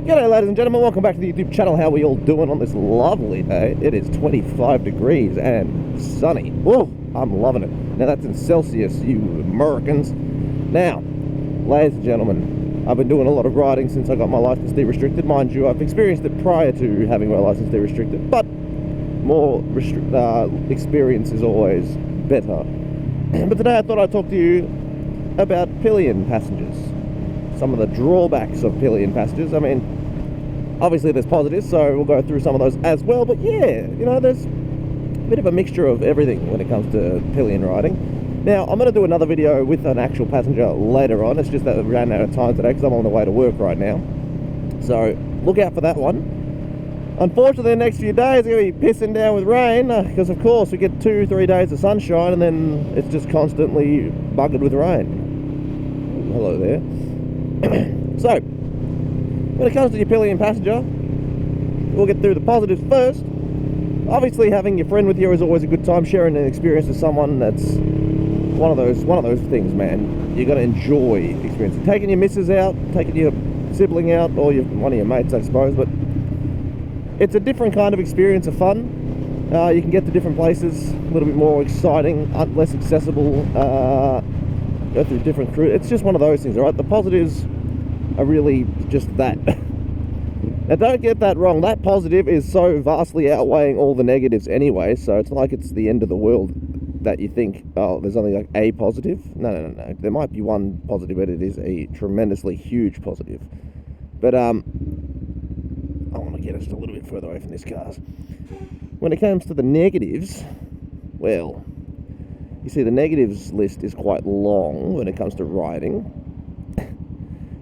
G'day ladies and gentlemen, welcome back to the YouTube channel. How are we all doing on this lovely day? It is 25 degrees and sunny. Oh, I'm loving it. Now that's in Celsius, you Americans. Now, ladies and gentlemen, I've been doing a lot of riding since I got my license de-restricted. Mind you, I've experienced it prior to having my license de-restricted, but more experience is always better. But today I thought I'd talk to you about pillion passengers. Some of the drawbacks of pillion passengers. I mean, obviously there's positives, so we'll go through some of those as well. But yeah, you know, there's a bit of a mixture of everything when it comes to pillion riding. Now, I'm going to do another video with an actual passenger later on. It's just that we ran out of time today because I'm on the way to work right now. So look out for that one. Unfortunately, the next few days are going to be pissing down with rain because, of course, we get 2-3 days of sunshine and then it's just constantly buggered with rain. Hello there. So, when it comes to your pillion passenger, we'll get through the positives first. Obviously, having your friend with you is always a good time. Sharing an experience with someone, that's one of those things, man. You got to enjoy experiencing. Taking your missus out, taking your sibling out, or one of your mates, I suppose. But it's a different kind of experience of fun. You can get to different places, a little bit more exciting, less accessible. Go through different crew. It's just one of those things, all right? The positives are really just that. Now, don't get that wrong. That positive is so vastly outweighing all the negatives anyway, so it's not like it's the end of the world that you think, oh, there's only like a positive. No. There might be one positive, but it is a tremendously huge positive. But I want to get us a little bit further away from these cars. When it comes to the negatives, well, you see, the negatives list is quite long when it comes to riding.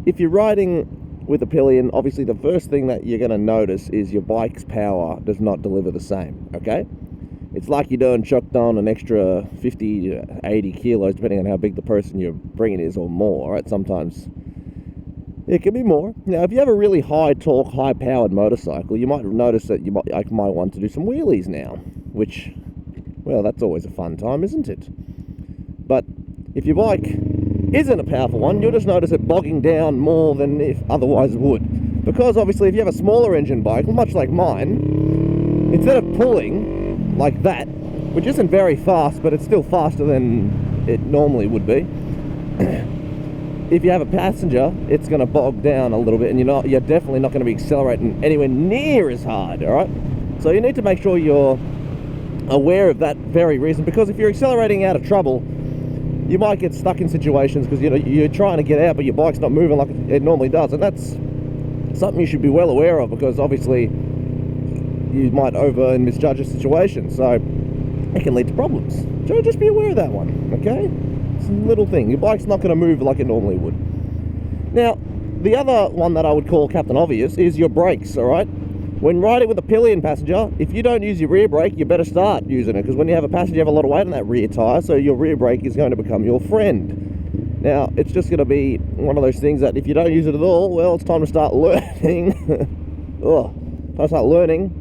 If you're riding with a pillion, obviously the first thing that you're going to notice is your bike's power does not deliver the same, okay? It's like you're doing chucked on an extra 50 to 80 kilos, depending on how big the person you're bringing is, or more, right? Sometimes it can be more. Now, if you have a really high torque, high powered motorcycle, you might notice that you might want to do some wheelies now, which, well, that's always a fun time, isn't it? But if your bike isn't a powerful one, you'll just notice it bogging down more than if otherwise would. Because obviously if you have a smaller engine bike, much like mine, instead of pulling like that, which isn't very fast, but it's still faster than it normally would be, if you have a passenger, it's going to bog down a little bit, and you're definitely not going to be accelerating anywhere near as hard, all right? So you need to make sure you're aware of that very reason, because if you're accelerating out of trouble, you might get stuck in situations because you're trying to get out, but your bike's not moving like it normally does, and that's something you should be well aware of, because obviously you might over and misjudge a situation, so it can lead to problems. So just be aware of that one, okay? It's a little thing. Your bike's not going to move like it normally would. Now, the other one that I would call Captain Obvious is your brakes, all right? When riding with a pillion passenger, if you don't use your rear brake, you better start using it, because when you have a passenger, you have a lot of weight on that rear tyre, so your rear brake is going to become your friend. Now, it's just going to be one of those things that if you don't use it at all, well, it's time to start learning. Time to start learning.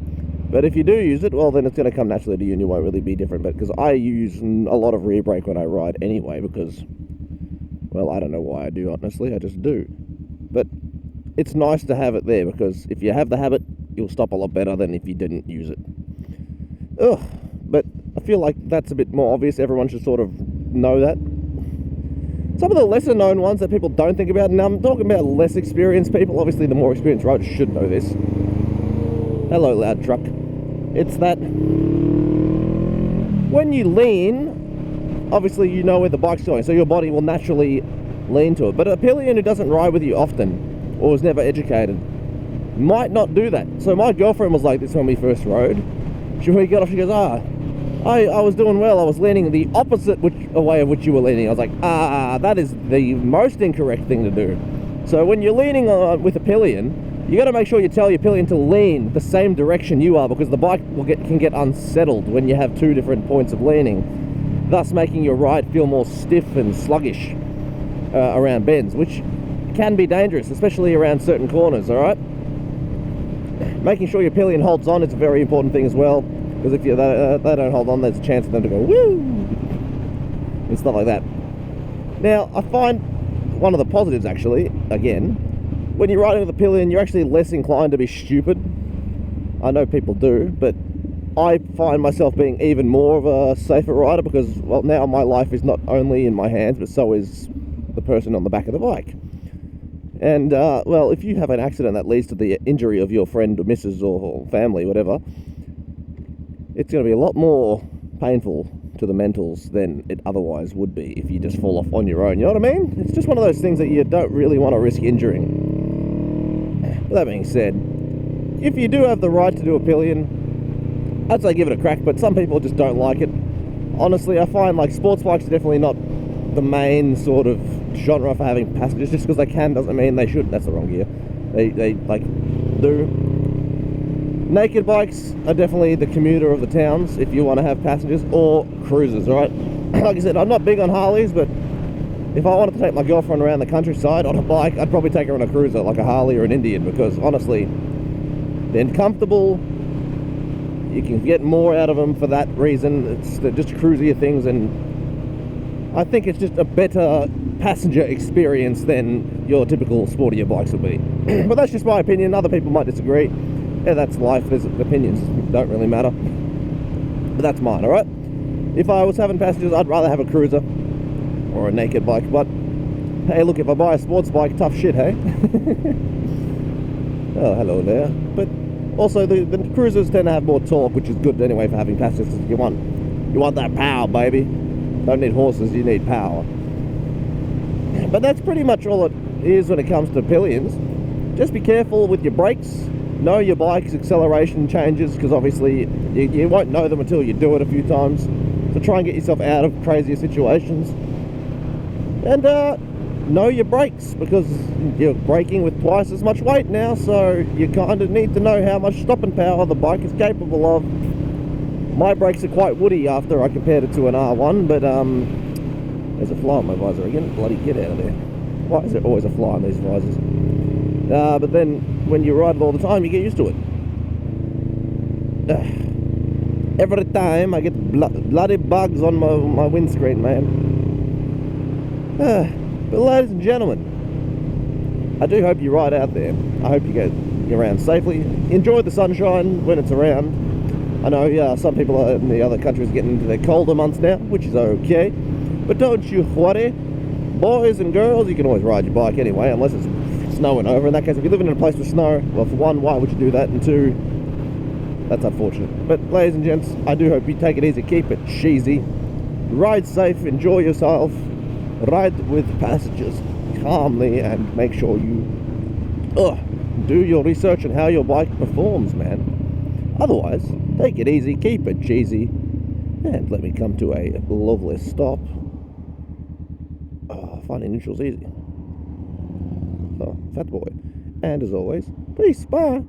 But if you do use it, well, then it's going to come naturally to you and you won't really be different. But because I use a lot of rear brake when I ride anyway, because, well, I don't know why I do, honestly, I just do. But it's nice to have it there, because if you have the habit, you'll stop a lot better than if you didn't use it. But I feel like that's a bit more obvious. Everyone should sort of know that. Some of the lesser known ones that people don't think about, and I'm talking about less experienced people, obviously the more experienced riders should know this. Hello, loud truck. It's that when you lean, obviously you know where the bike's going, so your body will naturally lean to it. But a pillion who doesn't ride with you often, or is never educated, might not do that. So my girlfriend was like this when we first rode. She got off, she goes, I was doing well, I was leaning the opposite way of which you were leaning. I was like, that is the most incorrect thing to do. So when you're leaning with a pillion, you got to make sure you tell your pillion to lean the same direction you are, because the bike can get unsettled when you have two different points of leaning, thus making your ride feel more stiff and sluggish around bends, which can be dangerous, especially around certain corners, all right? Making sure your pillion holds on is a very important thing as well, because if they don't hold on, there's a chance for them to go woo and stuff like that. Now, I find one of the positives, actually, again, when you're riding with a pillion, you're actually less inclined to be stupid. I know people do, but I find myself being even more of a safer rider because, well, now my life is not only in my hands, but so is the person on the back of the bike. And, well, if you have an accident that leads to the injury of your friend or missus or family, whatever, it's going to be a lot more painful to the mentals than it otherwise would be if you just fall off on your own. You know what I mean? It's just one of those things that you don't really want to risk injuring. With that being said, if you do have the right to do a pillion, I'd say give it a crack, but some people just don't like it. Honestly, I find like sports bikes are definitely not the main sort of genre for having passengers. Just because they can doesn't mean they should. That's the wrong gear. They like do. Naked bikes are definitely the commuter of the towns if you want to have passengers, or cruisers, right? Like I said, I'm not big on Harleys, but if I wanted to take my girlfriend around the countryside on a bike, I'd probably take her on a cruiser, like a Harley or an Indian, because honestly, they're comfortable. You can get more out of them for that reason. They're just cruisier things, and I think it's just a better passenger experience than your typical sportier bikes will be. But that's just my opinion. Other people might disagree. Yeah, that's life. There's opinions don't really matter. But that's mine, alright? If I was having passengers, I'd rather have a cruiser or a naked bike. But hey, look, if I buy a sports bike, tough shit, hey? Oh, hello there. But also, the cruisers tend to have more torque, which is good anyway for having passengers. You want that power, baby. Don't need horses, you need power. But that's pretty much all it is when it comes to pillions. Just be careful with your brakes. Know your bike's acceleration changes, because obviously you won't know them until you do it a few times. So try and get yourself out of crazier situations. And know your brakes, because you're braking with twice as much weight now, so you kind of need to know how much stopping power the bike is capable of. My brakes are quite woody after I compared it to an R1, but there's a fly on my visor again. Bloody get out of there. Why is there always a fly on these visors? But then when you ride it all the time, you get used to it. Every time I get bloody bugs on my windscreen, man. But ladies and gentlemen, I do hope you ride out there. I hope you get around safely. Enjoy the sunshine when it's around. I know some people in the other countries are getting into their colder months now, which is okay. But don't you worry. Boys and girls, you can always ride your bike anyway, unless it's snowing over. In that case, if you're living in a place with snow, well, for one, why would you do that? And two, that's unfortunate. But ladies and gents, I do hope you take it easy, keep it cheesy, ride safe, enjoy yourself, ride with passengers calmly, and make sure you do your research on how your bike performs, man. Otherwise, take it easy, keep it cheesy, and let me come to a lovely stop. Finding neutral's easy. Oh, fat boy. And as always, peace, bye.